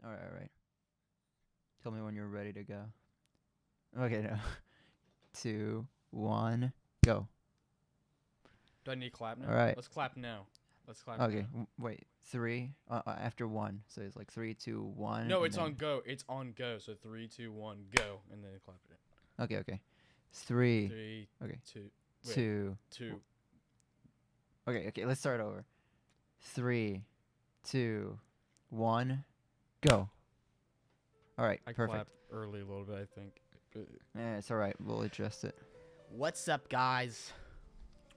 All right. Tell me when you're ready to go. Okay, no. 2, 1, go. Do I need to clap now? All right. Let's clap now. Okay, now. wait. 3 after 1. So it's like 3, 2, 1. No, and it's then... on go. It's on go. So 3, 2, 1, go, and then clap it. Okay. 3. 3, Okay. 2, wait, 2. 2. Okay. Let's start over. 3, 2, 1, go. All right. I Perfect. clapped early a little bit, I think. Yeah, it's all right. We'll adjust it. What's up, guys?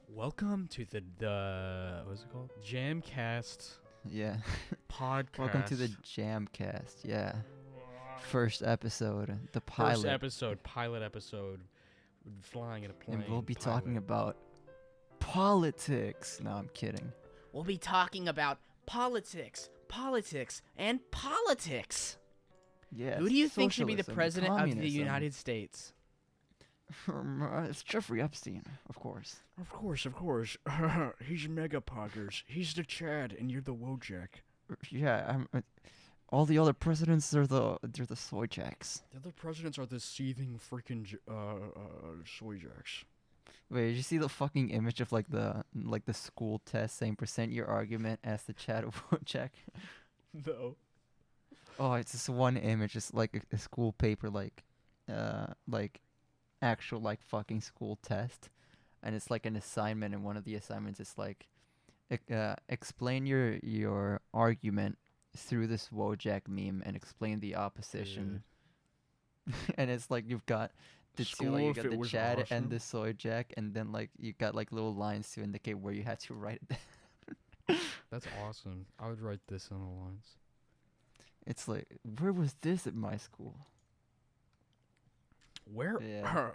Welcome to the what's it called? JamCast Yeah. podcast. Welcome to the JamCast. Yeah. First episode, the pilot. Pilot episode. Flying in a plane. And we'll be talking about politics. No, I'm kidding. We'll be talking about politics, and politics. Yeah. Who do you think should be the socialism, president of the communism. United States? It's Jeffrey Epstein, of course. Of course. He's mega poggers. He's the Chad, and you're the Wojak. Yeah, all the other presidents they're the soy jacks. The other presidents are the seething freaking soy jacks. Wait, did you see the fucking image of like the school test saying present your argument as the Chad Wojak? No. Oh, it's this one image, it's like a school paper, like actual like fucking school test, and it's like an assignment, and one of the assignments is like, explain your argument through this Wojak meme and explain the opposition. And it's like you've got the two, like you got the Chad and the soy jack, and then like you got like little lines to indicate where you had to write it down. That's awesome. I would write this on the lines. It's like, where was this at my school? Where? Yeah.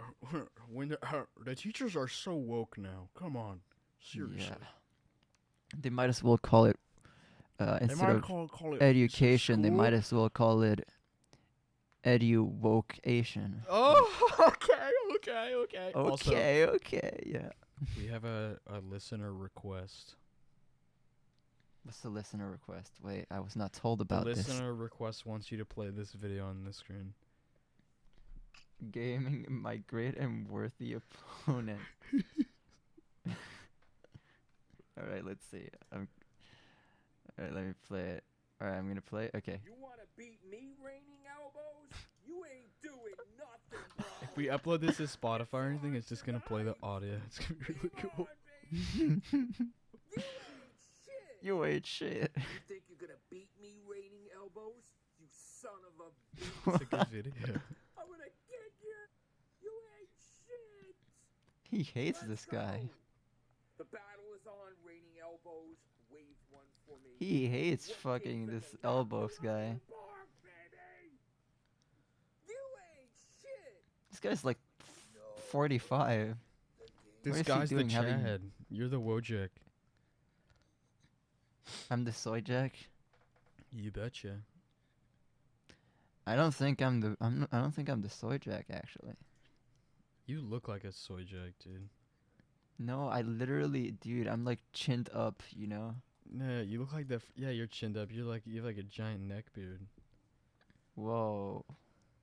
When the teachers are so woke now. Come on, seriously. Yeah. They might as well call it instead of call it education. They school? might as well call it edu-vocation. Oh, okay. Also, Okay, yeah. we have a listener request. What's the listener request? Wait, I was not told about The this. listener request wants you to play this video on the screen. Gaming my great and worthy opponent. Alright, let's see. Alright, let me play it. Alright, I'm gonna play it. Okay. You wanna beat me raining elbows? You ain't doing nothing, bro. If we upload this to Spotify or anything, it's just gonna play the audio. It's gonna be really cool. You ain't You ain't shit. shit. You think you're gonna beat me raining elbows? You son of a bitch. It's a good video. I'm gonna kick you. You ain't shit. He hates Let's this go. guy. The battle is on, raining elbows. Wave one for me. He hates What fucking kid's this in the elbows back of guy. the bar, baby? You ain't shit. This guy's like 45. This What is he guy's the doing having- Chad. You're the Wojak. I'm the soy jack. You betcha. I don't think I'm the soy jack actually. You look like a soy jack, dude. No, I literally, dude, I'm like chinned up, you know? Nah, you look like yeah, you're chinned up. You have like a giant neck beard. Whoa.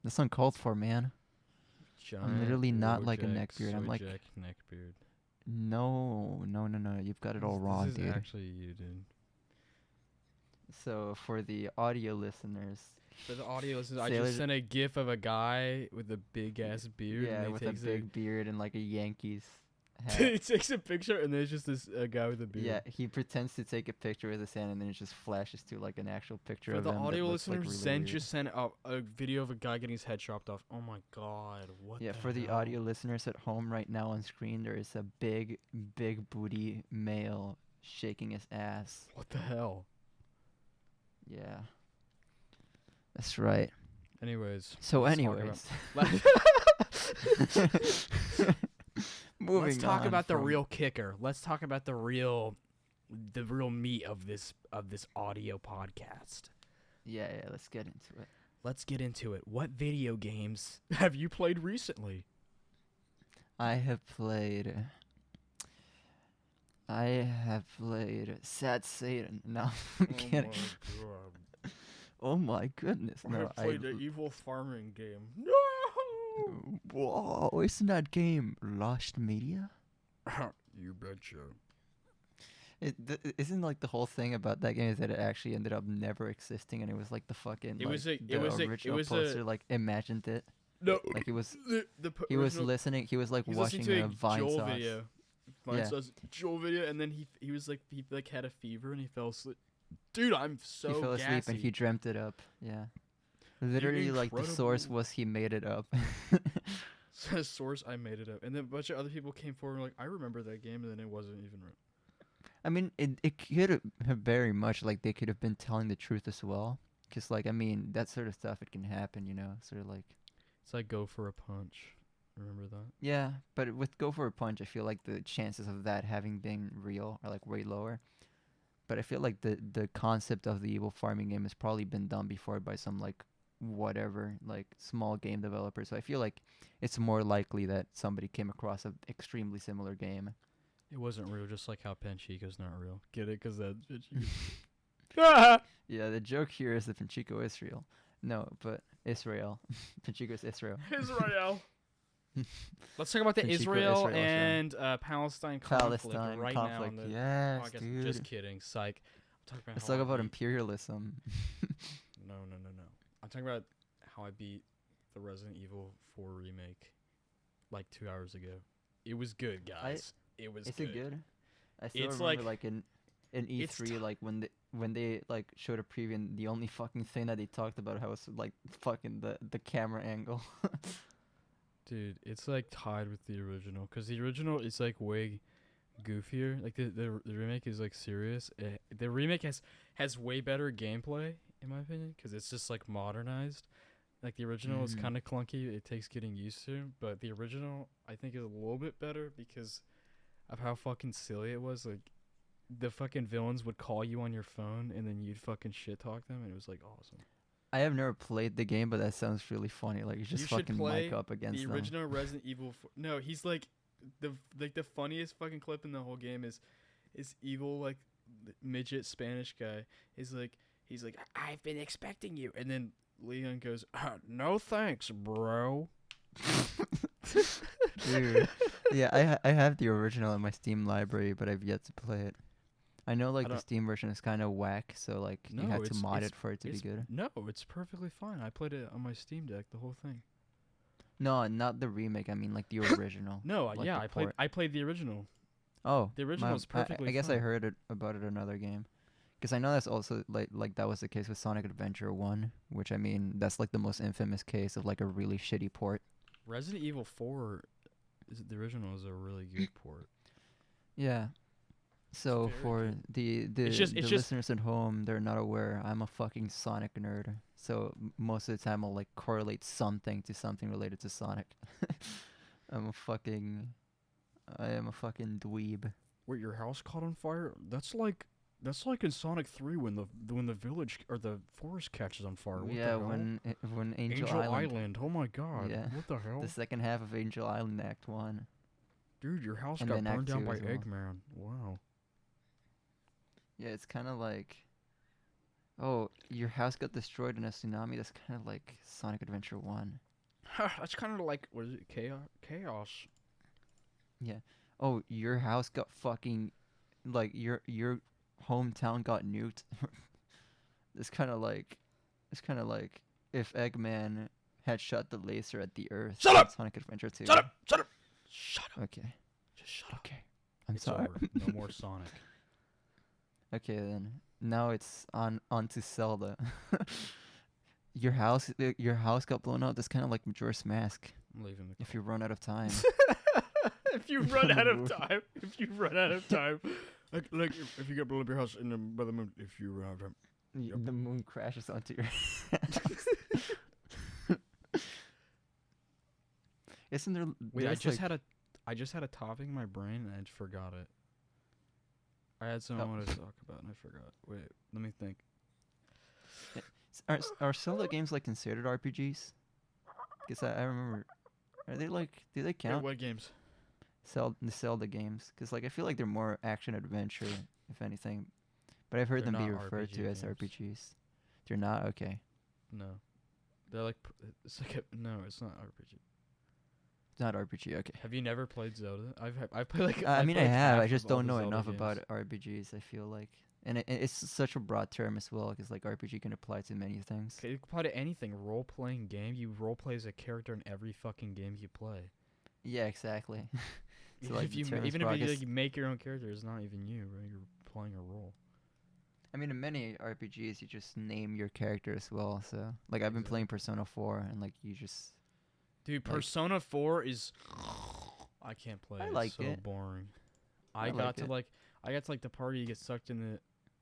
That's uncalled for, man. Giant literally not like a Wojak neckbeard, I'm soy like- jack neck beard. No. You've got it all wrong, This is dude. actually you, dude. So for the audio listeners, For the audio listeners, I Saylor- just sent a gif of a guy with a big ass beard. yeah, and with a big beard and like a Yankees hat. he takes a picture, and there's just this guy with a beard. Yeah, he pretends to take a picture with his hand, and then it just flashes to like an actual picture For of the him. that audio looks, like, listeners, really Zen weird. just sent a video of a guy getting his head chopped off. Oh my god, what? Yeah, the for the hell? audio listeners at home right now on screen, there is a big booty male shaking his ass. What the hell? Yeah. That's right. Anyways. So let's talk anyways. about- Moving Let's talk on about the from- real kicker. Let's talk about the real meat of this audio podcast. Yeah, let's get into it. Let's get into it. What video games have you played recently? I have played Sad Satan. No, I'm kidding. Oh my goodness! No, evil farming game. No. Whoa! Isn't that game Lost Media? You betcha. Isn't like the whole thing about that game is that it actually ended up never existing, and it was like the fucking It was like a- the it was a- it original was a- poster like imagined it. No. Like it was The he was original- listening. He was like he was watching listening to a Vine Joel sauce. video. Vine Yeah. sauce Joel video, and then he was like he like had a fever and he fell asleep. Dude, I'm so He fell asleep gassy. and he dreamt it up. Yeah. Literally, like the source incredible. was he made it up. Says source, I made it up, and then a bunch of other people came forward and were like, I remember that game, and then it wasn't even real. I mean, it could have very much like they could have been telling the truth as well. Cause like I mean that sort of stuff it can happen, you know, sort of like. It's like Go for a Punch. Remember that? Yeah, but with Go for a Punch, I feel like the chances of that having been real are like way lower. But I feel like the concept of the evil farming game has probably been done before by some like whatever like small game developer. So I feel like it's more likely that somebody came across an extremely similar game. It wasn't real, just like how Panchico's not real. Get it? Because that's Panchico. Yeah, the joke here is that Panchico is real. No, but Israel. Panchico's Israel. Israel. Let's talk about the Panchico, Israel Israel, and Palestine conflict Palestine right conflict. now. On the Yes, podcast. dude. Just kidding. Psych. I'm talking about Let's how talk I about beat- imperialism. No. I'm talking about how I beat the Resident Evil 4 remake like 2 hours ago. It was good, guys. It was Is good. it good? I still It's remember like- like in it's E3 like when they like showed a preview and the only fucking thing that they talked about how was like fucking the camera angle. Dude, it's like tied with the original because the original is like way goofier. Like the remake is like serious. The remake has way better gameplay in my opinion because it's just like modernized. Like the original is Mhm. kind of clunky. It takes getting used to, but the original I think is a little bit better because of how fucking silly it was. Like the fucking villains would call you on your phone and then you'd fucking shit talk them, and it was like awesome. I have never played the game, but that sounds really funny. Like you just You should fucking play mic up against The them. original Resident Evil. No, he's like the funniest fucking clip in the whole game is evil like midget Spanish guy. He's like I've been expecting you, and then Leon goes, no thanks, bro. Dude. Yeah, I have the original in my Steam library, but I've yet to play it. I know like I the don't- Steam version is kind of whack, so like you No, had to it's- mod it's- it for it to be it's- good. No, it's perfectly fine. I played it on my Steam Deck, the whole thing. No, not the remake. I mean like the original. No, Like yeah, the I played port. I played the original. Oh, The original is perfectly I guess I fine. heard it about it another game, because I know that's also like that was the case with Sonic Adventure 1, which I mean that's like the most infamous case of like a really shitty port. Resident Evil 4 the original is a really good port. Yeah. So very for good. the It's just- listeners at home, they're not aware. I'm a fucking Sonic nerd. So most of the time I'll like correlate something to something related to Sonic. I am a fucking dweeb. Wait, your house caught on fire? That's like in Sonic 3 when the village or the forest catches on fire. What Yeah, the hell? when Angel, Angel Island, Island. Oh my god. Yeah. What the hell? the second half of Angel Island Act 1. Dude, your house and got then Act burned down 2 by as well. Eggman. Wow. Yeah, it's kind of like, oh, your house got destroyed in a tsunami. That's kind of like Sonic Adventure 1. That's kind of like what is it? Chaos. Yeah. Oh, your house got fucking, like your hometown got nuked. It's kind of like if Eggman had shot the laser at the Earth. Shut in up! Sonic Adventure 2. Shut up! Shut up! Shut up! Okay. Just shut up. Okay. I'm It's sorry. over. No more Sonic. Okay then. Now it's on to Zelda. Your house got blown up. That's kind of like Majora's Mask. I'm leaving the If you run out of time. if you run out of time. If you run out of time. Like if you get blown up your house by the moon. If you run out of time. Yep. The moon crashes onto your Isn't there? Wait, I there's, just like- had a topic in my brain and I just forgot it. I had something I wanted to talk about and I forgot. Wait, let me think. Are Zelda games like considered RPGs? Because I remember, are they like? Do they Wait, count? what games? The Zelda games? Because like I feel like they're more action adventure, if anything. But I've heard They're them be not referred to RPG as games. RPGs. They're not okay. No, they're like it's like no, it's not RPG. It's not RPG. Okay. Have you never played Zelda? I've played like I I've mean, played I like have. I half just of all don't the know Zelda enough games. about RPGs. I feel like, and it's such a broad term as well, because like RPG can apply to many things. Okay, you can apply to anything. Role playing game. You role play as a character in every fucking game you play. Yeah, exactly. So like if you the term is even broad, if you 'cause- like, you make your own character, it's not even you, right? You're playing a role. I mean, in many RPGs, you just name your character as well. So like I've been playing Persona 4, and like you just Dude, Like- Persona 4 is I can't play I it. like It's so it. boring. I I got like to it. like I got to like the party you get sucked in the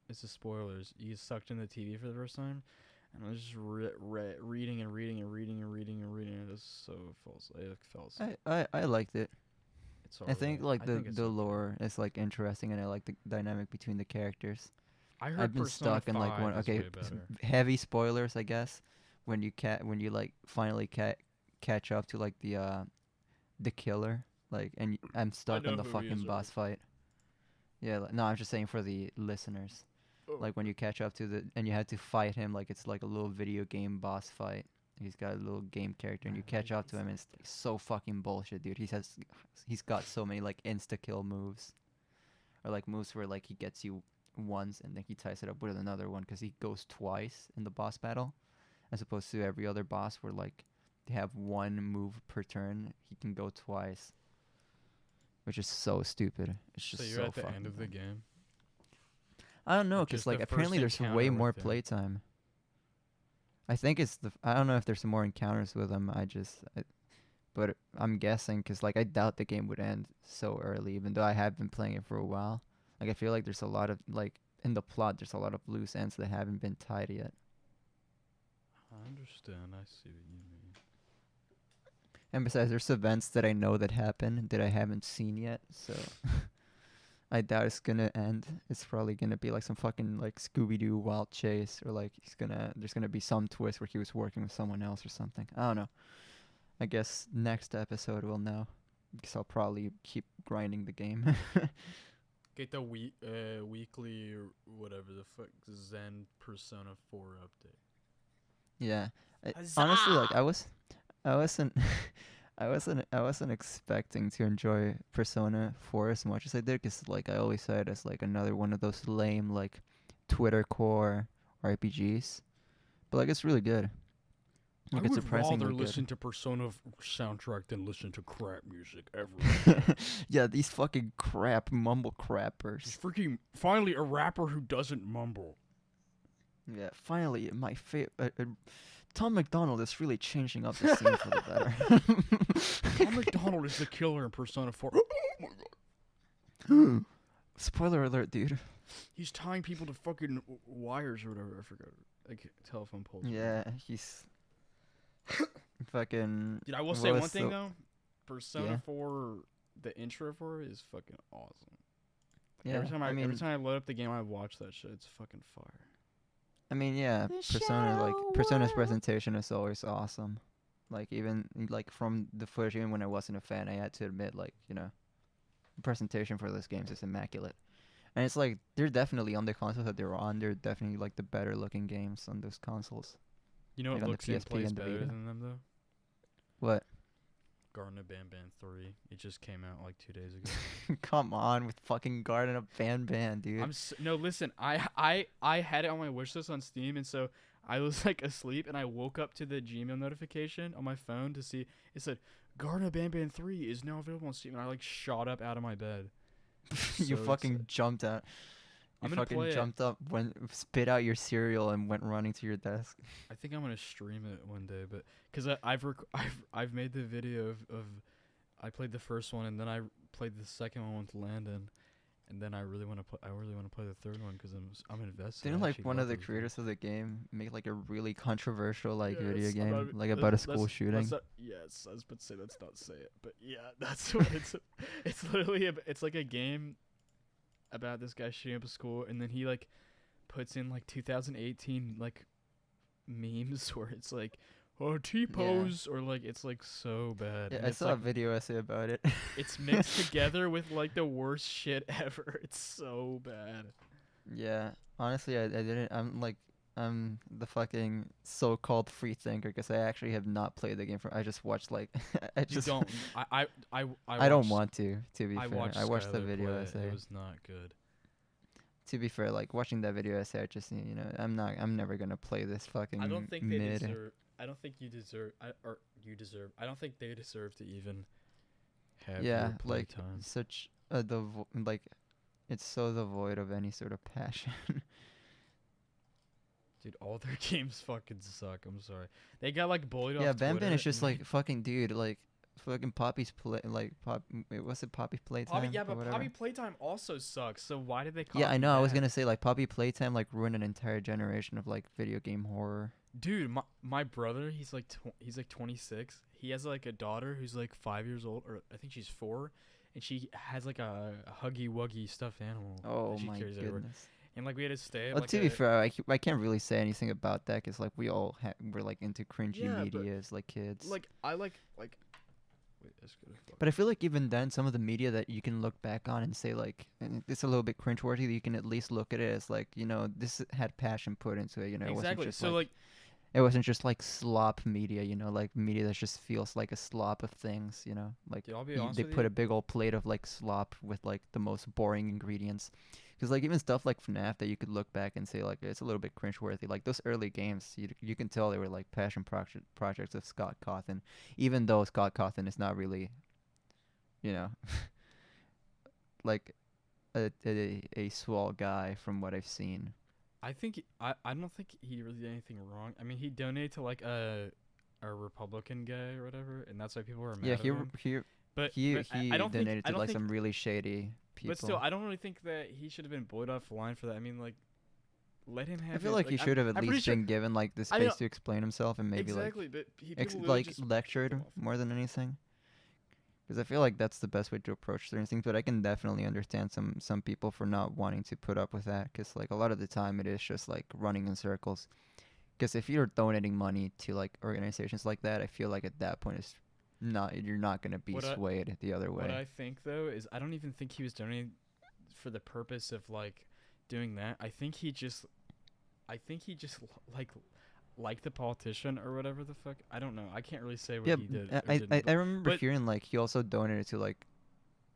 it's the spoilers. You get sucked in the TV for the first time and I was just reading and reading and reading and reading and reading and it just so it fell asleep. I liked it. It's I think alright. like I the think it's the okay. lore is like interesting, and I like the dynamic between the characters. I heard I've been Persona stuck in like 5 one. is Okay, way better. heavy spoilers, I guess. When you like finally catch up to like the killer, like, and I'm stuck know on the who he fucking is boss fight. Yeah, no, I'm just saying for the listeners. Oh. Like when you catch up to and you have to fight him like it's like a little video game boss fight. He's got a little game character, and you catch up to him, and it's like, so fucking bullshit, dude. He's got so many like insta kill moves, or like moves where like he gets you once and then he ties it up with another one because he goes twice in the boss battle, as opposed to every other boss where like they have one move per turn. He can go twice, which is so stupid. It's just So so you're at the fucking end of the dumb. game. I don't know, Which cause is the like first apparently there's way encounter more with him. playtime. I think it's I don't know if there's some more encounters with him. But I'm guessing, cause like I doubt the game would end so early, even though I have been playing it for a while. Like I feel like there's a lot of like in the plot, there's a lot of loose ends that haven't been tied yet. I understand. I see what you mean. And besides, there's events that I know that happen that I haven't seen yet, so I doubt it's gonna end. It's probably gonna be like some fucking like Scooby-Doo wild chase, or like there's gonna be some twist where he was working with someone else or something. I don't know. I guess next episode we'll know, because I'll probably keep grinding the game. Get the weekly or whatever the fuck Zen Persona 4 update. Yeah. Huzzah! Honestly, like I wasn't I wasn't expecting to enjoy Persona 4 as much as I did, because like I always saw it as like another one of those lame like Twitter core RPGs. But like it's really good. Like, I it's would surprisingly rather good. listen to Persona soundtrack than listen to crap music ever. Yeah, these fucking crap mumble Just crappers. freaking finally a rapper who doesn't mumble. Yeah, finally my favorite. Tom McDonald is really changing up the scene for the better. Tom McDonald is the killer in Persona 4. Oh my god. Spoiler alert, dude. He's tying people to fucking wires or whatever. I forgot. Like telephone poles. Yeah, he's fucking. Dude, I will what say was one thing the- though. Persona Yeah. 4, the intro for it is fucking awesome. Yeah, every time I mean, every time I load up the game, I watch that shit. It's fucking fire. I mean, yeah, Persona's presentation is always awesome. Like even like from the footage, even when I wasn't a fan, I had to admit, like, you know, the presentation for those games is immaculate. And it's like they're definitely on the consoles that they're on. They're definitely like the better looking games on those consoles. You know Like what on the looks and PSP plays and the better Vita. than them though? What? Garden of Banban 3. It just came out like 2 days ago. Come on with fucking Garden of Banban, dude. No, listen. I had it on my wish list on Steam, and so I was like asleep, and I woke up to the Gmail notification on my phone to see it said Garden of Banban 3 is now available on Steam, and I like shot up out of my bed. You So fucking excited. jumped out. You I'm gonna fucking play it. jumped up, spit out your cereal, and went running to your desk. I think I'm gonna stream it one day, but because I've made the video of I played the first one, and then I played the second one with Landon, and then I really want to play the third one because I'm invested. Didn't I like actually one love of the those creators of the game make like a really controversial like Yes, video I'm game, not- like about a let's- school let's shooting? not- yes, I was about to say let's not say it, but yeah, that's what it's. It's literally it's like a game about this guy shooting up a school, and then he like puts in like 2018 like memes where it's like T-pose or like it's like so bad. Yeah, and I it's saw like, a video essay about it. it's mixed together with like the worst shit ever. It's so bad. Yeah, honestly, I didn't. I'm like, I'm the fucking so-called free thinker because I actually have not played the game for. I just watched like I You just don't. I don't watched- want to. To be I fair, watched I watched the Skylar video play. essay. It was not good. To be fair, like watching that video essay, I just I'm never gonna play this fucking I don't think they mid. deserve. I don't think you deserve. Or you deserve. I don't think they deserve to even have Yeah, your play like time. such like it's so devoid of any sort of passion. Dude, all their games fucking suck. I'm sorry. They got like bullied Yeah, off Banban Twitter. is just and like fucking dude, like fucking Poppy's play, like wait, what's it, Poppy's playtime? Poppy, yeah, or but whatever? Poppy Playtime also sucks. So why did they call? Yeah, I know. I was gonna say like Poppy playtime like ruined an entire generation of like video game horror. Dude, my brother, he's like 26. He has like a daughter who's like 5 years old, or I think she's 4, and she has like a huggy wuggy stuffed animal Oh that she my carries everywhere. goodness. And like we had to stay. At, Well, like to be fair, I can't really say anything about that because like we all we're like into cringy Yeah, but, media as like kids. like I like. Wait, that's good. But I feel like even then, some of the media that you can look back on and say like it's a little bit cringeworthy, you can at least look at it as like this had passion put into it. It wasn't Exactly. just So like it wasn't just like slop media. Like media that just feels like a slop of things. Like Dude, I'll be honest they with put you. a big old plate of like slop with like the most boring ingredients. Because like even stuff like FNAF that you could look back and say like it's a little bit cringeworthy. Like those early games, you can tell they were like passion projects of Scott Cawthon, even though Scott Cawthon is not really, like a swell guy from what I've seen. I think I don't think he really did anything wrong. I mean, he donated to like a Republican guy or whatever, and that's why people were mad Yeah, at him. But he I don't think donated I to don't like think, some really shady people. But still, I don't really think that he should have been bullied off the line for that. I mean, like, let him have. I feel it. like he should have at I'm pretty least sure- been given like the I know- space to explain himself and maybe exactly, but he like people literally like just lectured him off. more than anything. Because I feel like that's the best way to approach certain things. But I can definitely understand some people for not wanting to put up with that. Because like a lot of the time it is just like running in circles. Because if you're donating money to like organizations like that, I feel like at that point you're not gonna be swayed the other way. What I think though is I don't even think he was donating for the purpose of like doing that. I think he just like the politician or whatever the fuck. I don't know. I can't really say what Yeah, he did. I remember but- hearing like he also donated to like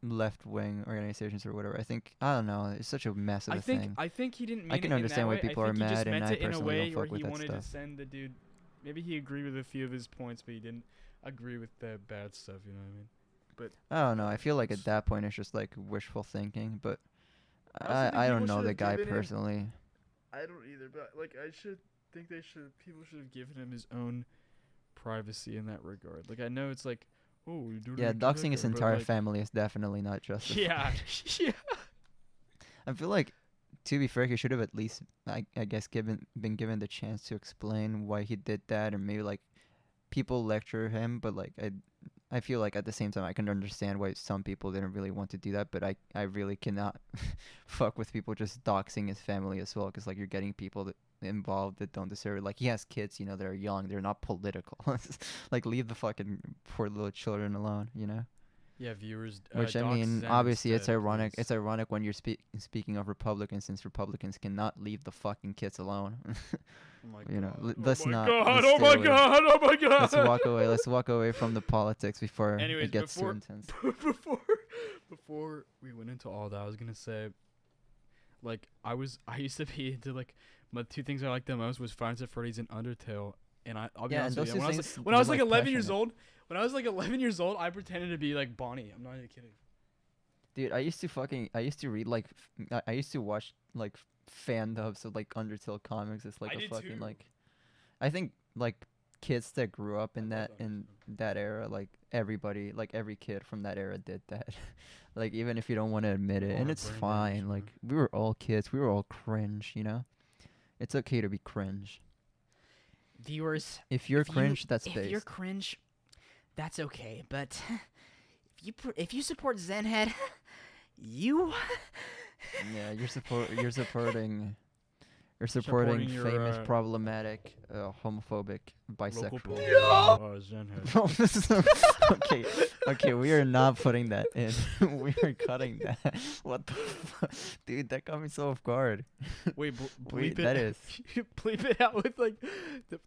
left wing organizations or whatever. I don't know. It's such a mess of a thing. I think he didn't mean I can it in understand that why way. people I are think he just mad, and meant I it in a personally way don't where fuck with he that wanted stuff. to send the dude. Maybe he agreed with a few of his points, but he didn't agree with the bad stuff. You know what I mean? I don't know. I feel like at that point it's just like wishful thinking, but I also think I don't people know the should've guy given him- personally. I don't either, but like I should think people should have given him his own privacy in that regard. Like I know it's like, oh, you do Yeah, doxing his entire family is definitely not justified. Yeah, yeah. I feel like, to be fair, he should have at least, I guess, been given the chance to explain why he did that, and maybe like people lecture him, but like I feel like at the same time I can understand why some people didn't really want to do that, but I really cannot fuck with people just doxing his family as well, because like you're getting people involved that don't deserve it. Like he has kids, that are young, they're not political. Like leave the fucking poor little children alone, Yeah, viewers. Which I dox mean, Zen obviously it's instead, ironic. please. It's ironic when you're speaking of Republicans, since Republicans cannot leave the fucking kids alone. Oh my you know, God. let's oh my not. God, let's oh stay my away. God! Oh my God! Let's walk away. Let's walk away from the politics before Anyways, it gets too before- intense. before we went into all that, I was gonna say, like, I used to be into like, my two things I liked the most was Five Nights at Freddy's and Undertale, and I'll be Yeah, honest and with you, those two when I was things like were, 11 years passionate. old, when I was like 11 years old, I pretended to be like Bonnie. I'm not even kidding. Dude, I used to read like, I used to watch like fan dubs of like Undertale comics. It's like I a did fucking too. like, I think like kids that grew up in I that love that era, like everybody, like every kid from that era did that. Like even if you don't want to admit it, Oh, and my it's brain fine. damage, Like we were all kids, we were all cringe, It's okay to be cringe. Viewers, If you're if you- cringe, that's if you're based. cringe, that's okay. But if you support Zenhead, you Yeah, you're supporting or supporting Supporting your, famous, problematic, homophobic, local bisexual. Zenhead. Okay, we are not putting that in. We are cutting that. What the fuck? Dude, that got me so off guard. Wait, Wait, bleep it. that is. Bleep it out with like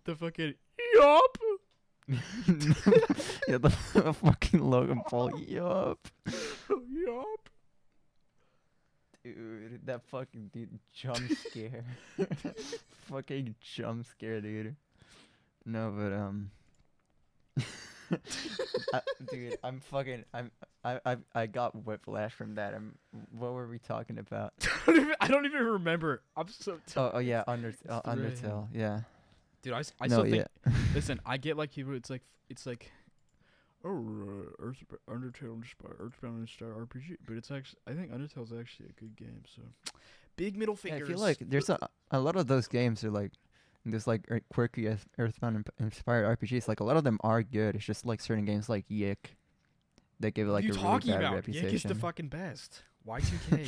the fucking yup. Yeah, the fucking Logan Paul. Yup. Yup. Dude, that fucking jump scare. Fucking jump scare, dude. No, but dude, I got whiplash from that. What were we talking about? I don't even remember. I'm so tired. Oh yeah, 3 Undertale. Yeah. Dude, I No, still think. yeah. Listen, I get like people. It's like, Undertale inspired, Earthbound inspired RPG, but it's actually I think Undertale's actually a good game. So, big middle Yeah, fingers. I feel like there's a lot of those games are like there's like quirky Earthbound inspired RPGs. Like a lot of them are good. It's just like certain games like Yick that give it What like are you a really talking bad about? reputation. Yick is the fucking best. Y2K.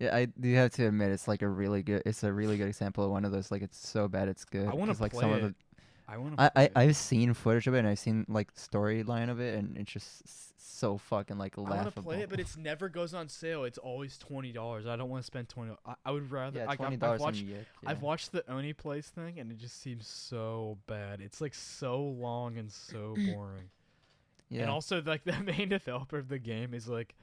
Yeah, I do have to admit it's like a really good example of one of those like it's so bad it's good. I want to 'Cause, like play some it. of the I want to. I've seen footage of it and I've seen like storyline of it and it's just so fucking like I laughable. want to play it, but it's never goes on sale. It's always $20. I don't want to spend $20. I would rather. yeah, Like, $20 I've on watched. Yick, I've yeah. watched the Oni Place thing, and it just seems so bad. It's like so long and so boring. Yeah. And also, like the main developer of the game is like,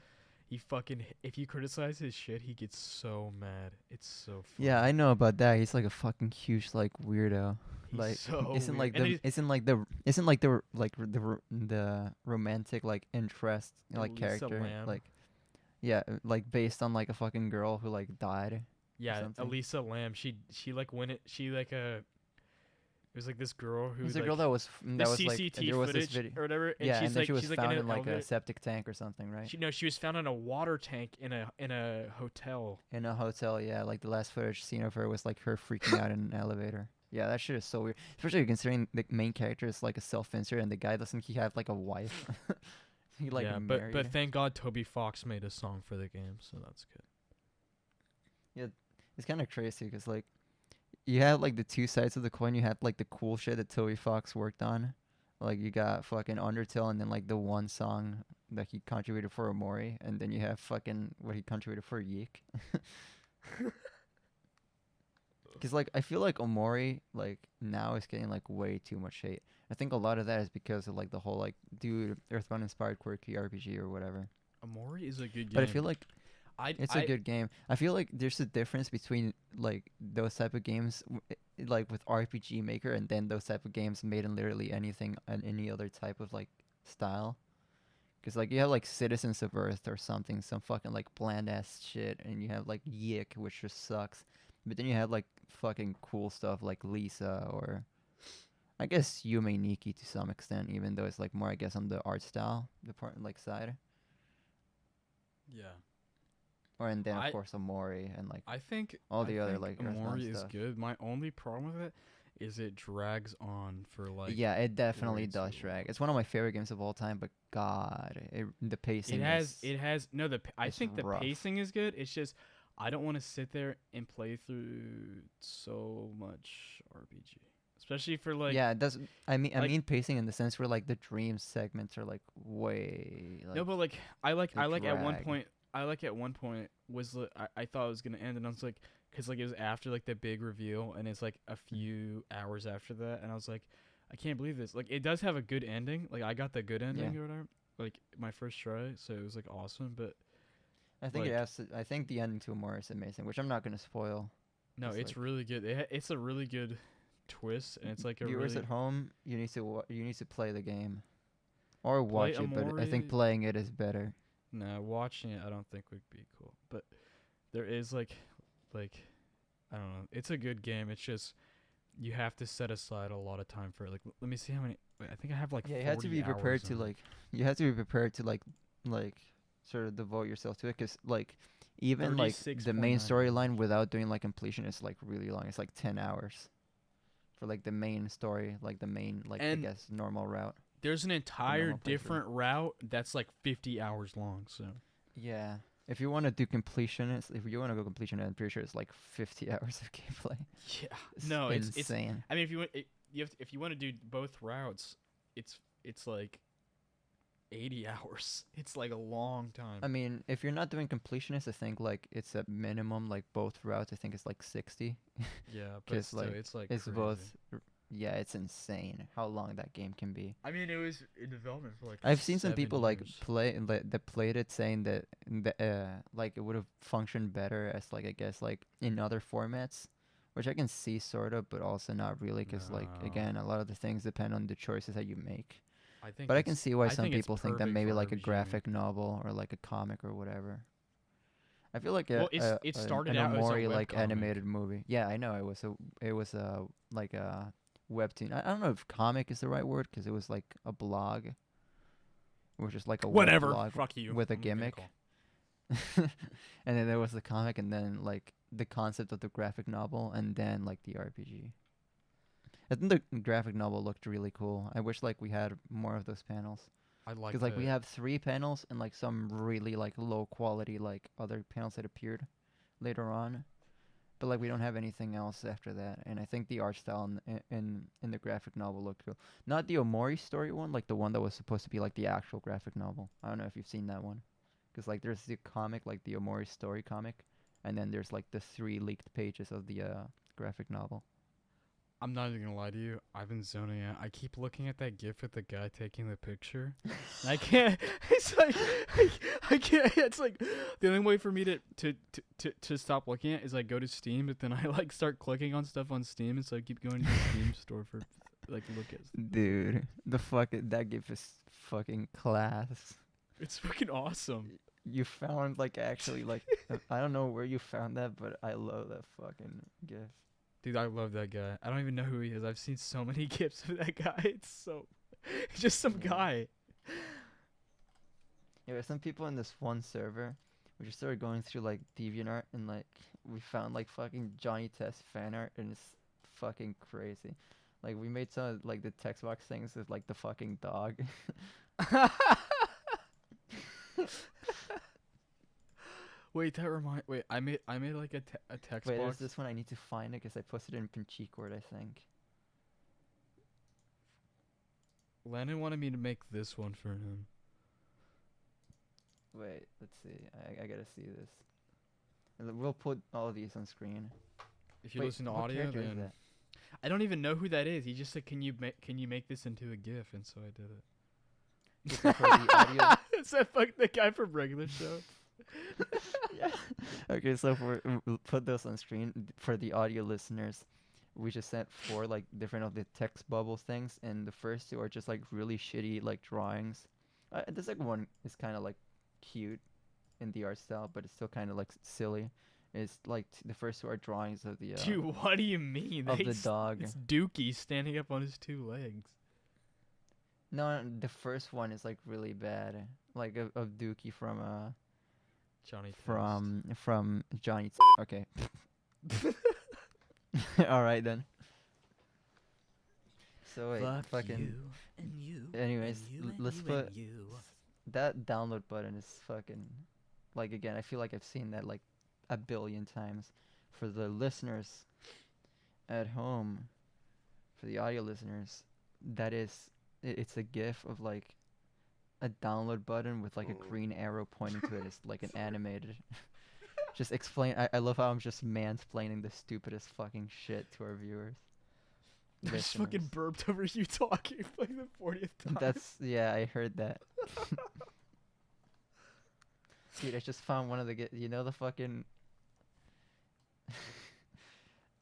he fucking. If you criticize his shit, he gets so mad. It's so funny. Yeah, I know about that. He's like a fucking huge like weirdo. He's Like so isn't weird. like And the he's- the romantic like interest like Lisa character Lam. like like based on like a fucking girl who like died. Yeah, something. Elisa Lam. She like went it. She like It was like this girl who There's was a girl like, that was like CCT there was this footage video. or whatever. And Yeah, she's and then like she was she's like found in in like elevator. a septic tank or something, right? She was found in a water tank in a hotel. In a hotel, yeah. Like the last footage seen of her was like her freaking out in an elevator. Yeah, that shit is so weird. Especially considering the main character is like a self-insert and the guy doesn't he have like a wife? He like yeah, married. but thank God Toby Fox made a song for the game, so that's good. It's kind of crazy because like you have like the two sides of the coin. You have like the cool shit that Toby Fox worked on. Like you got fucking Undertale and then like the one song that he contributed for Omori, and then you have fucking what he contributed for Yeek. Because like I feel like Omori like now is getting like way too much hate. I think a lot of that is because of like the whole like dude Earthbound inspired quirky RPG or whatever. Amori is a good game. But I feel like it's I a good game. I feel like there's a difference between like those type of games, like with RPG Maker, and then those type of games made in literally anything and any other type of like style. Because like you have like Citizens of Earth or something, some fucking like bland ass shit, and you have like Yick, which just sucks. But then you have like fucking cool stuff like Lisa or I guess Yume Nikki to some extent, even though it's like more I guess on the art style department like side. yeah. Or and then I- of course Omori and like I think all the I other think like Earthbound Amori is stuff. good. My only problem with it is it drags on for like Yeah, it definitely way does too drag. long. It's one of my favorite games of all time, but God, the pacing it has no I it's think the rough. pacing is good. It's just I don't want to sit there and play through so much RPG, especially for like yeah, it does. I like- mean pacing in the sense where like the dream segments are like way like no, but like I like the at one drag. point was I thought it was gonna end and I was like because like it was after like the big reveal and it's like a few hours after that and I was like I can't believe this, like it does have a good ending, like I got the good ending Yeah. or whatever, like my first try, so it was like awesome, but I think like- it has. I think the ending to Amore is amazing, which I'm not gonna spoil. no, It's it's like- really good. It's a really good twist and it's like a Viewers really at home, you need to play the game, or watch it. But I think Amore. playing it is better. no, watching it I don't think would be cool, but there is like I don't know, it's a good game. It's just you have to set aside a lot of time for it. Like let me see how many. Wait, I think I have like Yeah, you have to 40 be prepared hours to in it. like. You have to be prepared to like sort of devote yourself to it, cause like even like the main 36.9 storyline without doing like completion is like really long. It's like 10 hours for like the main story, like the main like And I guess normal route. There's an entire normal playthrough. different route that's like 50 hours long. So Yeah, If you want to do completionist, if you want to go completionist, I'm pretty sure it's like 50 hours of gameplay. Yeah. It's No, it's insane. I mean, if you want, if you want to do both routes, it's like 80 hours. It's like a long time. I mean, if you're not doing completionist, I think like it's a minimum like both routes. I think it's like 60. Yeah, but 'Cause, still, like, it's like It's crazy. both. Yeah, it's insane how long that game can be. I mean, it was in development for like. I've seen some 7 people like years. play that played it, saying that like it would have functioned better as like I guess like in other formats, which I can see sort of, but also not really, because like No. again, a lot of the things depend on the choices that you make. I think. But I can see why I some think it's people think that perfect maybe for like a RPG. graphic novel or like a comic or whatever. I feel like Well, it started an out as a Omori like webcomic. animated movie. Yeah, I know it was a like a webtoon. I don't know if comic is the right word, because it was like a blog. It was just like a web Whatever. blog Fuck you. with a I'm making gimmick. call. And then there was the comic, and then like the concept of the graphic novel, and then like the RPG. I think the graphic novel looked really cool. I wish like we had more of those panels. I like. Because like we have 3 panels and like some really like low quality like other panels that appeared later on, but like we don't have anything else after that. And I think the art style in the graphic novel looked cool. Not the Omori story one, like the one that was supposed to be like the actual graphic novel. I don't know if you've seen that one, because like there's the comic, like the Omori story comic, and then there's like the 3 leaked pages of the graphic novel. I'm not even gonna lie to you. I've been zoning out. I keep looking at that GIF with the guy taking the picture. And I can't. It's like I can't. It's like the only way for me to stop looking at it is like go to Steam, but then I like start clicking on stuff on Steam, and so I keep going to the Steam store for like look at. Dude, that gif is fucking class. It's fucking awesome. You found like actually like I don't know where you found that, but I love that fucking gif. Dude, I love that guy. I don't even know who he is. I've seen so many GIFs of that guy. It's just some Yeah. guy. Yeah, there's some people in this one server. We just started going through like DeviantArt, and like we found like fucking Johnny Test fan art, and it's fucking crazy. Like we made some of, like the text box things with like the fucking dog. Wait, I made like a text Wait, there's box. this one, I need to find it because I posted it in Pinchicord, I think. Landon wanted me to make this one for him. Wait, let's see. I gotta see this. And we'll put all of these on screen. If you Wait, listen to what audio, character is then that? I don't even know who that is. He just said, "Can you make this into a GIF?" And so I did it. Okay, for the audio. Is that fuck the guy from Regular Show? Yeah. Okay, so we'll put those on screen for the audio listeners. We just sent 4 like different of the text bubble things, and the first 2 are just like really shitty like drawings. The second one is kind of like cute in the art style, but it's still kind of like silly. It's like the first 2 are drawings of the Dude, what do you mean? of the It's- dog. It's Dookie standing up on his 2 legs. No, the first one is like really bad, like of Dookie from Johnny Test. from Johnny. Okay. All right then. So wait, Fuck fucking. you and you. Anyways, and you and let's you put and you. that download button is fucking. Like again, I feel like I've seen that like a billion times. For the listeners at home, for the audio listeners, that is, it's a GIF of like a download button with like a green arrow pointing to it. It's like an animated. Just explain. I love how I'm just mansplaining the stupidest fucking shit to our viewers. I just fucking listeners. burped over you talking for like the 40th time. That's yeah, I heard that. Dude, I just found one of the you know the fucking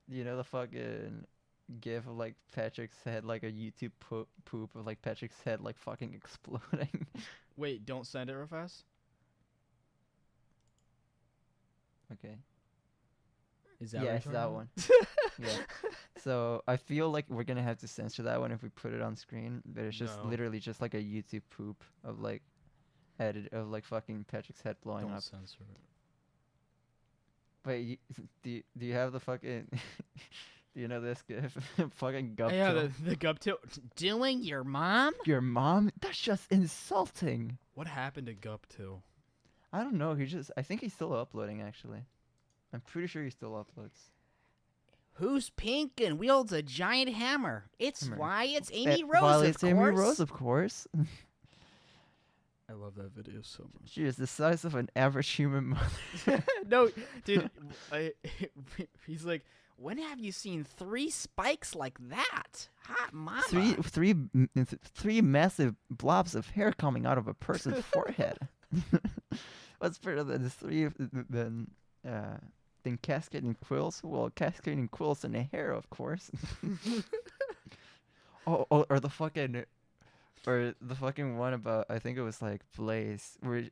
you know the fucking gif of like Patrick's head, like a YouTube poop of like Patrick's head like fucking exploding. Wait, don't send it real fast. Okay. Is that Yeah, what it's you're that talking one. about? Yeah. So I feel like we're gonna have to censor that one if we put it on screen. But it's just No. literally just like a YouTube poop of like edit of like fucking Patrick's head blowing Don't up. censor it. Wait, do you have the fucking do you know this gif? Fucking Gupto. Yeah, the Gupto. Doing your mom? Your mom? That's just insulting. What happened to Gupto? I don't know. I think he's still uploading actually. I'm pretty sure he still uploads. Who's pink and wields a giant hammer? It's Hammer. why it's Amy Rose, Well, of it's Amy course. Rose, of course. I love that video so much. She is the size of an average human mother. No, dude, He's like, when have you seen 3 spikes like that? Hot mama. Three massive blobs of hair coming out of a person's forehead. What's better than than cascading quills? Well, cascading quills in the hair, of course. Or the fucking one about, I think it was like Blaze, where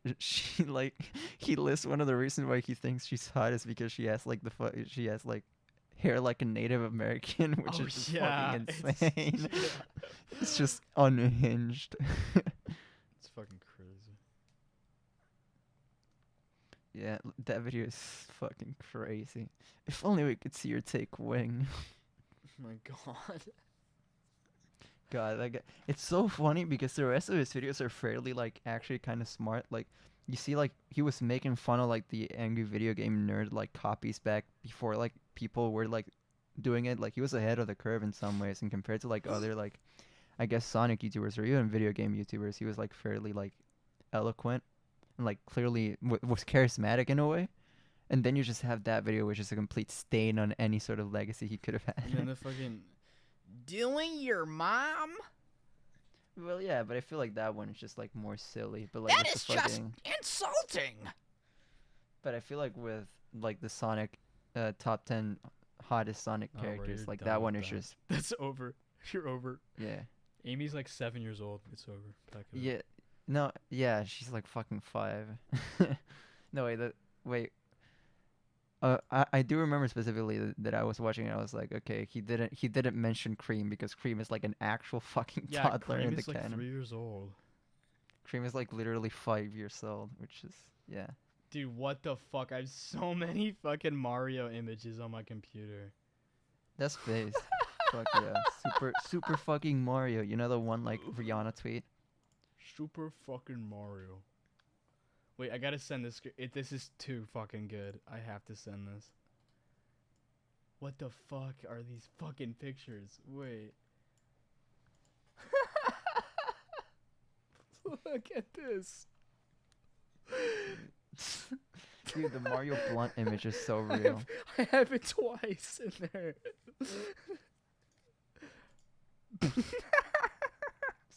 he lists one of the reasons why he thinks she's hot is because she has like hair like a Native American, which is just fucking insane. It's just unhinged. It's fucking crazy. Yeah, that video is fucking crazy. If only we could see her take wing. Oh my god. God, like it's so funny because the rest of his videos are fairly like actually kind of smart. Like you see, like he was making fun of like the angry video game nerd like copies back before like people were like doing it. Like he was ahead of the curve in some ways, and compared to like other like I guess Sonic YouTubers or even video game YouTubers, he was like fairly like eloquent and like clearly was charismatic in a way. And then you just have that video, which is a complete stain on any sort of legacy he could have had. And then the fucking Doing your mom? Well, yeah, but I feel like that one is just like more silly. But like That with is the just fucking, insulting. but I feel like with like the Sonic top 10 hottest Sonic Oh, bro, characters, you're like done that with one is that. just that's over. You're over. yeah. Amy's like 7 years old. It's over. Pack it up. Yeah. No, yeah, she's like fucking 5. No, wait. I do remember specifically that I was watching and I was like, okay, he didn't mention Cream because Cream is like an actual fucking Yeah, toddler Cream in the is like canon. 3 years old. Cream is like literally 5 years old, which is yeah. Dude, what the fuck? I have so many fucking Mario images on my computer. That's based. Fuck yeah. Super fucking Mario. You know the one like Rihanna tweet? Super fucking Mario. Wait, I gotta send this. This is too fucking good. I have to send this. What the fuck are these fucking pictures? Wait. Look at this. Dude, the Mario Blunt image is so real. I have it twice in there.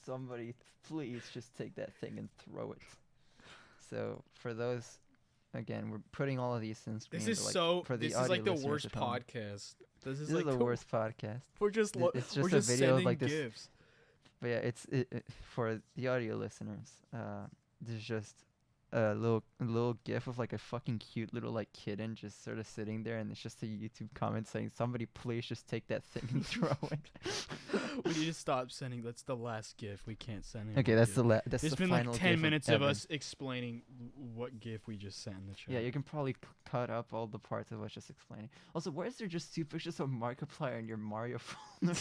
Somebody please just take that thing and throw it. So for those, again, we're putting all of these in screen. This is but, like, so. for the This is audio like the listeners worst at home. podcast. This is This like is the worst podcast. We're just. It's We're just a just video of, sending like, this- gifs. But yeah, it's for the audio listeners. There's just a little gif of like a fucking cute little like kitten just sort of sitting there, and it's just a YouTube comment saying, "Somebody please just take that thing and throw it." We need to stop sending. That's the last gif. We can't send any Okay, more that's gifs. that's There's the been final like 10 gif minutes ever. of us explaining what gif we just sent in the chat. Yeah, you can probably cut up all the parts of us just explaining. Also, why is there just 2 pictures of Markiplier in your Mario folder?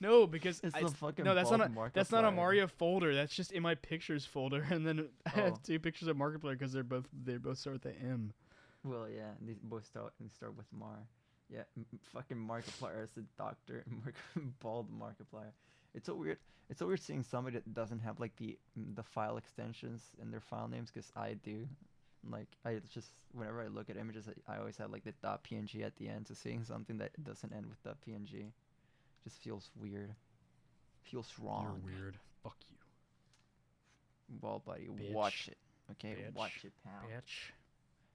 No, because It's I the s- fucking no, that's not a bald that's not a Markiplier. Mario folder. That's just in my pictures folder, and then I Oh. have 2 pictures of Markiplier because they both start with the M. Well, yeah, these both start with Mar. Yeah, fucking Markiplier is the doctor, bald Markiplier. It's so weird. It's so weird seeing somebody that doesn't have like the file extensions in their file names, because I do. Like I just whenever I look at images, I always have like the .png at the end. So seeing something that doesn't end with .png just feels weird. Feels wrong. You're weird. Fuck you, Well, buddy, Bitch. watch it. Okay, Bitch. watch it, pal. bitch.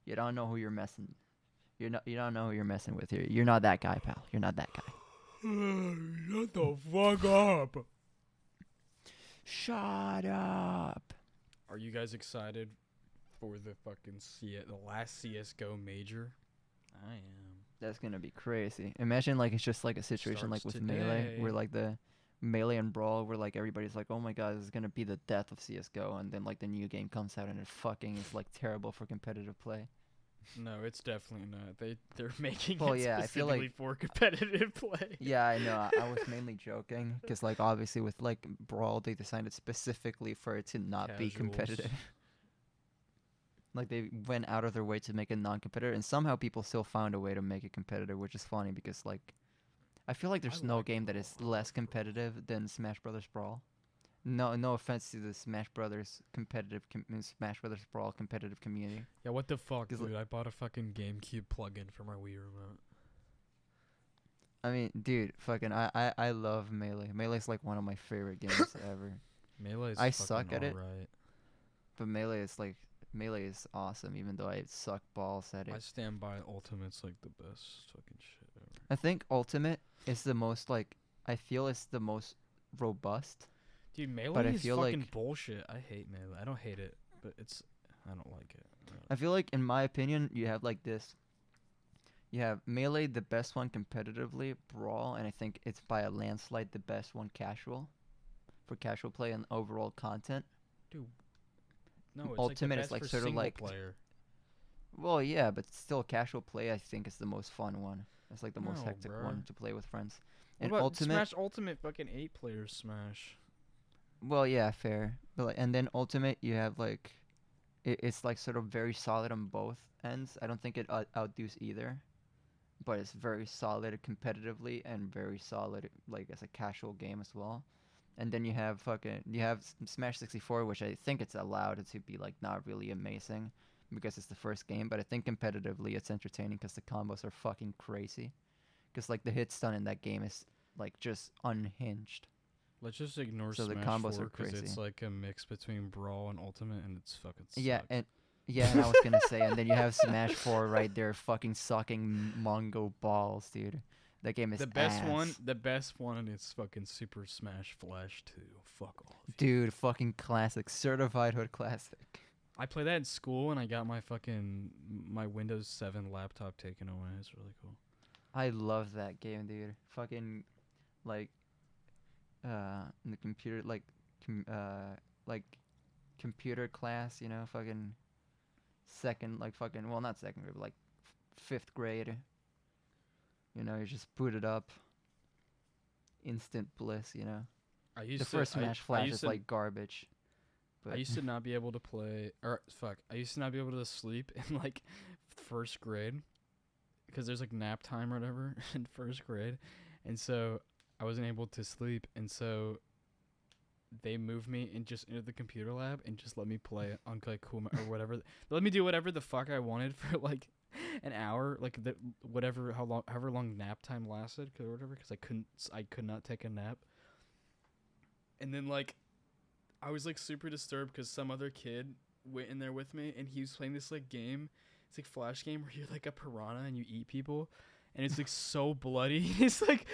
You don't know who you're messing. You don't know who you're messing with here. You're not that guy, pal. You're not that guy. Shut the fuck up. Shut up. Are you guys excited for the fucking the last CS:GO major? I am. That's gonna be crazy. Imagine like it's just like a situation like Starts with Melee, where today. like the Melee and Brawl, where like everybody's like, oh my god, this is gonna be the death of CS:GO, and then like the new game comes out and it fucking is like terrible for competitive play. No, it's definitely not. They're making Well, it yeah, I feel like- specifically for competitive play. Yeah, I know. I was mainly joking because like obviously with like Brawl, they designed it specifically for it to not be Casuals. competitive. Like they went out of their way to make it non-competitive, and somehow people still found a way to make it competitive, which is funny because like I feel like there's no like game that is Brawl. I less like Brawl. competitive than Smash Brothers Brawl. No offense to the Smash Brothers Smash Brothers Brawl competitive community. Yeah, what the fuck, 'Cause, dude? I bought a fucking GameCube plug-in for my Wii remote. I mean, dude, fucking, I love Melee. Melee's like one of my favorite games ever. Melee is I fucking suck at it. alright. But Melee is awesome, even though I suck balls at I it. stand by Ultimate's like the best fucking shit ever. I think Ultimate is the most like I feel it's the most robust. Dude, Melee But I is feel fucking like- bullshit. I hate Melee. I don't hate it, but I don't like it. I feel like, in my opinion, you have like this. You have Melee, the best one competitively, Brawl, and I think it's by a landslide the best one casual, for casual play and overall content. No, it's Ultimate like is the like best for sort of single like- player. Well, yeah, but still, casual play I think is the most fun one. It's like the most No, hectic bruh. one to play with friends. What And about Ultimate, Smash Ultimate fucking 8-player Smash? well, yeah, fair. But like, and then Ultimate, you have like, it's like sort of very solid on both ends. I don't think it outdoes either, but it's very solid competitively and very solid like as a casual game as well. And then you have Smash 64, which I think it's allowed to be like not really amazing because it's the first game, but I think competitively it's entertaining because the combos are fucking crazy. Because like the hit stun in that game is like just unhinged. Let's just ignore So the Smash combos 4 are because it's crazy. like a mix between Brawl and Ultimate, and it's fucking Yeah, sucks. and I was gonna say, and then you have Smash 4 right there, fucking sucking Mongo balls, dude. That game is the best ass. one is fucking Super Smash Flash 2. Fuck all of you. Dude, fucking classic, certified hood classic. I played that in school, and I got my Windows 7 laptop taken away. It's really cool. I love that game, dude. Fucking, like, in the computer, like computer class, you know, fucking well, not second grade, but like fifth grade. You know, you just boot it up. Instant bliss, you know. I used The first to, Smash I Flash used is to, like garbage. But I used to not be able to play, I used to not be able to sleep in like first grade because there's like nap time or whatever in first grade, and so I wasn't able to sleep, and so they moved me into the computer lab and just let me play on like cool or whatever. They let me do whatever the fuck I wanted for like an hour, like however long nap time lasted, or whatever, because I could not take a nap, and then like. I was like super disturbed because some other kid went in there with me and he was playing this like game. It's like Flash game where you're like a piranha and you eat people, and it's like so bloody. It's like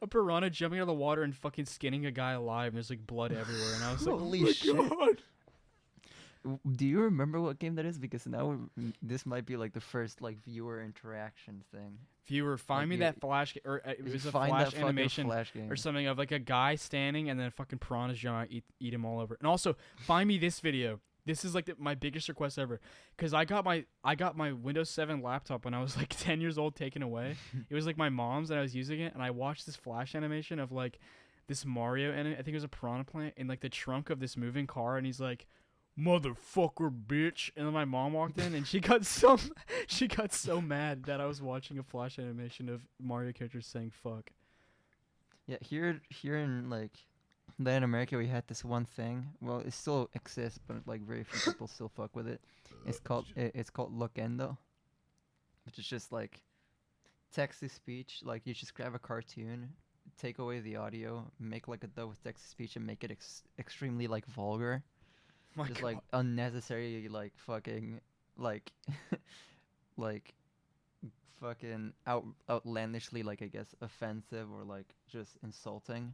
a piranha jumping out of the water and fucking skinning a guy alive, and there's like blood everywhere. And I was like, Holy oh my shit. God. Do you remember what game that is? Because now this might be like the first like viewer interaction thing. Viewer, find Like me you- that Flash, or it You was a find that Flash fucking animation Flash game. or something of like a guy standing and then fucking piranhas jump out, eat him all over. And also, find me this video. This is like my biggest request ever, because I got my Windows 7 laptop when I was like 10 years old taken away. It was like my mom's and I was using it, and I watched this Flash animation of like this Mario, and I think it was a piranha plant in like the trunk of this moving car, and he's like, "Motherfucker, bitch!" And then my mom walked in, and she got so mad that I was watching a Flash animation of Mario characters saying "fuck." Yeah, here in like Latin America, we had this one thing. Well, it still exists, but like very few people still fuck with it. It's called Loquendo, which is just like text to speech. Like you just grab a cartoon, take away the audio, make like a dub with text to speech, and make it extremely like vulgar. My Just God. like unnecessary, like fucking, like, like, fucking outlandishly, like I guess offensive or like just insulting,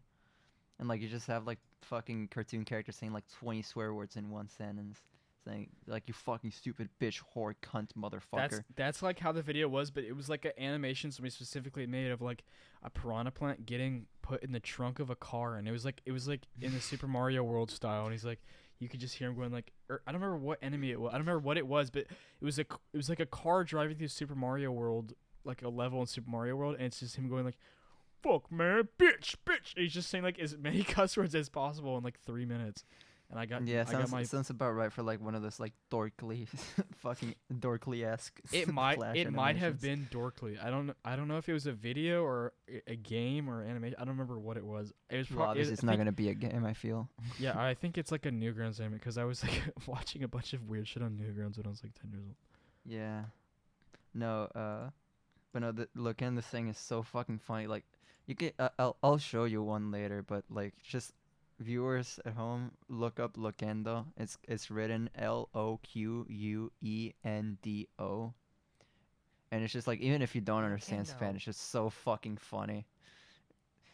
and like you just have like fucking cartoon characters saying like 20 swear words in one sentence, saying like "you fucking stupid bitch, whore, cunt, motherfucker." That's like how the video was, but it was like an animation somebody specifically made of like a piranha plant getting put in the trunk of a car, and it was like in the Super Mario World style, and he's like, you could just hear him going like, I don't remember what enemy it was, I don't remember what it was, but it was like a car driving through Super Mario World, like a level in Super Mario World, and it's just him going like, "Fuck man, bitch," and he's just saying like as many cuss words as possible in like 3 minutes. and I got Yeah, I got my. sounds about right for like one of those like dorkly, fucking dorkly-esque. It might Flash have animations. been dorkly. I don't know if it was a video or a game or animation. I don't remember what it was. It was Well, probably. obviously, it's not gonna be a game. I feel. Yeah, I think it's like a Newgrounds anime because I was like watching a bunch of weird shit on Newgrounds when I was like 10 years old. Yeah. No. But no. Look, and this thing is so fucking funny. Like, you can. I'll show you one later. But like, just viewers at home, look up Loquendo. It's written Loquendo, and it's just like even if you don't understand Loquendo. Spanish, it's just so fucking funny.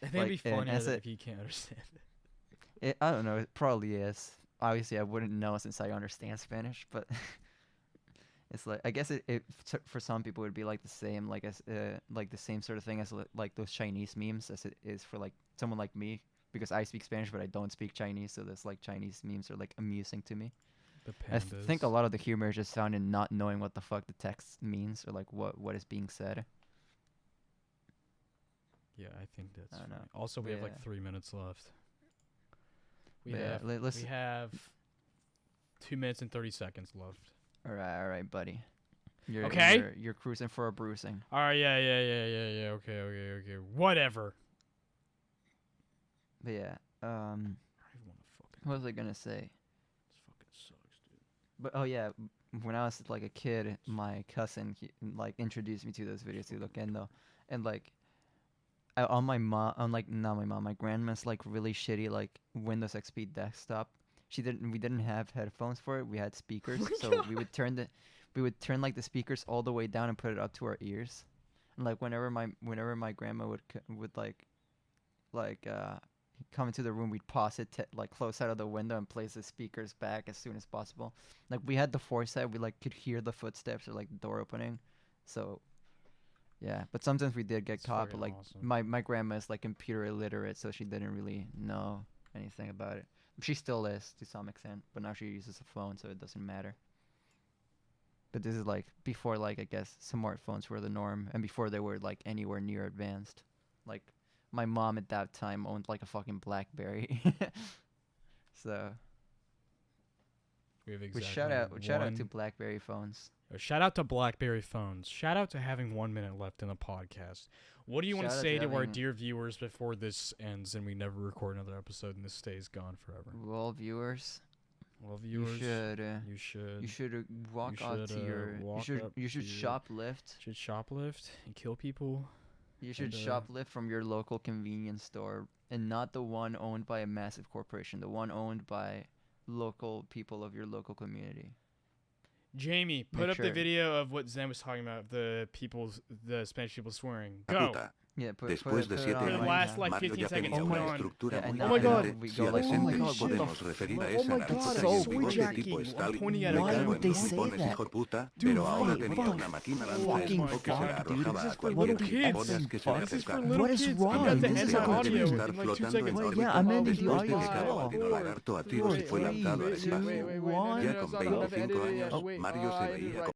I think it'd be and funny as if you can't understand it. I don't know. It probably is. Obviously, I wouldn't know since I understand Spanish, but it's like I guess for some people it would be like the same, like as like the same sort of thing as like those Chinese memes as it is for like someone like me, because I speak Spanish but I don't speak Chinese, so this like Chinese memes are like amusing to me. The I pandas. think a lot of the humor is just found in not knowing what the fuck the text means or like what is being said. Yeah, I think that's. I don't funny. know. Also, we have Yeah. like 3 minutes left. We But yeah, have. let's. We have 2 minutes and 30 seconds left. All right, buddy. You're, Okay. You're cruising for a bruising. All right, yeah. Okay. Whatever. But yeah. I don't even want to fucking. What was I gonna say? This fucking sucks, dude. But oh yeah, when I was like a kid, my cousin like introduced me to those videos to Loquendo, and like on my mom, on like not my mom, my grandma's like really shitty like Windows XP desktop. We didn't have headphones for it. We had speakers, so we would turn like the speakers all the way down and put it up to our ears, and like whenever my grandma would like come into the room, we'd pause it like close out of the window and place the speakers back as soon as possible. Like we had the foresight, we like could hear the footsteps or like the door opening, so yeah. But sometimes we did get That's caught. But fucking like awesome. my grandma is like computer illiterate, so she didn't really know anything about it. She still is to some extent, but now she uses a phone, so it doesn't matter. But this is like before, like I guess smartphones were the norm, and before they were like anywhere near advanced. Like my mom at that time owned like a fucking BlackBerry. So We have but exactly shout out to one- BlackBerry phones. Shout out to BlackBerry phones. Shout out to having 1 minute left in the podcast. What do you want to Shout out say to to our having- dear viewers before this ends and we never record another episode and this stays gone forever? Well, viewers, Well, viewers, you should you should walk out should, to your walk up you should to your- shoplift. shoplift and kill people. You should and, shoplift from your local convenience store, and not the one owned by a massive corporation, the one owned by local people of your local community. Jamie, put Make up the sure- video of what Zen was talking about, the Spanish people swearing. Go. Puta. Yeah, put Después it de on 7 For the right años, last, now. like, Mario 15 ya seconds, tenía put it una on. estructura Yeah, and muy now- Oh my God. grande we y go like, oh my adolescente. God, what the Podemos referir a Oh esa my God, narcota it's y el so bigote jacking. tipo I'm Stalin. pointing at Me a Why cago would en they tus say pipones, that? hijo de puta, Dude, pero ahora why? tenía What una the máquina fucking lanza fuck, que se la dude? This arrojaba is a for cualquier little kids. gilipollas que se le This is for acercara. little What is kids. wrong? I'm about to This end is the like a audio kid. in Estar like 2 flotando en seconds. Wait, órbita yeah, I'm ending the después de audio que still. Cabalino Lagarto a tiros fue lanzado al Three, espacio. two, one. Ya con 25 años, Mario se veía